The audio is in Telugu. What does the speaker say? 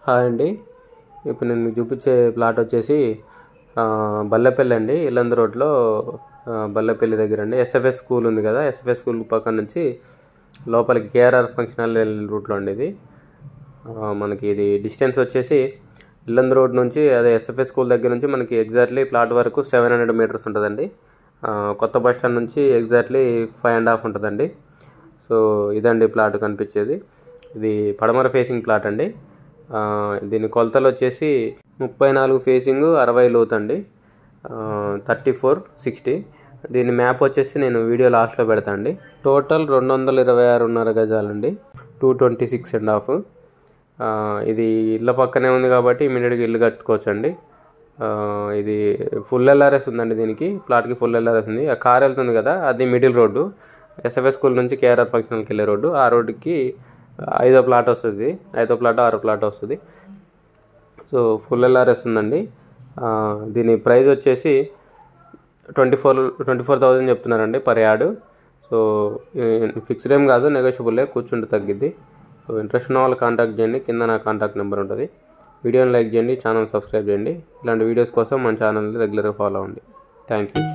హాయ్ అండి. ఇప్పుడు నేను మీకు చూపించే ప్లాట్ వచ్చేసి బల్లెపల్లి అండి. ఇల్లందు రోడ్లో బల్లెపల్లి దగ్గర అండి. ఎస్ఎఫ్ఎస్ స్కూల్ ఉంది కదా, ఎస్ఎఫ్ఎస్ స్కూల్ పక్కన నుంచి లోపలికి కేఆర్ఆర్ ఫంక్షన్ హాల్ రూట్లో అండి ఇది. మనకి ఇది డిస్టెన్స్ వచ్చేసి ఇల్లందు రోడ్ నుంచి అదే ఎస్ఎఫ్ఎస్ స్కూల్ దగ్గర నుంచి మనకి ఎగ్జాక్ట్లీ ప్లాట్ వరకు 700 మీటర్స్ ఉంటుందండి. కొత్త బస్ స్టాండ్ నుంచి ఎగ్జాక్ట్లీ 5.5 ఉంటుందండి. సో ఇదండి ప్లాట్ కనిపించేది. ఇది పడమర ఫేసింగ్ ప్లాట్ అండి. దీని కొలతలు వచ్చేసి 34 ఫేసింగ్ 60 లోతు అండి, 34/60. దీని మ్యాప్ వచ్చేసి నేను వీడియో లాస్ట్లో పెడతా అండి. టోటల్ 226.5 గజాలండి, 226.5. ఇది ఇళ్ళ పక్కనే ఉంది కాబట్టి ఇమీడియట్గా ఇల్లు కట్టుకోవచ్చు అండి. ఇది ఫుల్ ఎల్ఆర్ఎస్ ఉందండి. దీనికి ప్లాట్కి ఫుల్ ఎల్ఆర్ఎస్ ఉంది. ఆ కార్ వెళ్తుంది కదా, అది మిడిల్ రోడ్డు. ఎస్ఎఫ్ఎస్ స్కూల్ నుంచి కేఆర్ఆర్ ఫంక్షన్కి వెళ్ళే రోడ్డు. ఆ రోడ్డుకి 5వ ప్లాట్ వస్తుంది, 5వ ప్లాట్ 6వ ప్లాట్ వస్తుంది. సో ఫుల్ ఎల్ఆర్ఎస్ ఉందండి. దీని ప్రైస్ వచ్చేసి 24,000 చెప్తున్నారండి పర్ యార్డు. సో ఫిక్స్డ్ ఏం కాదు, నెగోషియబుల్లే, కూర్చుంటే తగ్గిద్ది. సో ఇంట్రెస్ట్ ఉన్న వాళ్ళు కాంటాక్ట్ చేయండి. కింద నా కాంటాక్ట్ నెంబర్ ఉంటుంది. వీడియోని లైక్ చేయండి, ఛానల్ సబ్స్క్రైబ్ చేయండి. ఇలాంటి వీడియోస్ కోసం మన ఛానల్ని రెగ్యులర్గా ఫాలో అవ్వండి. Thank you.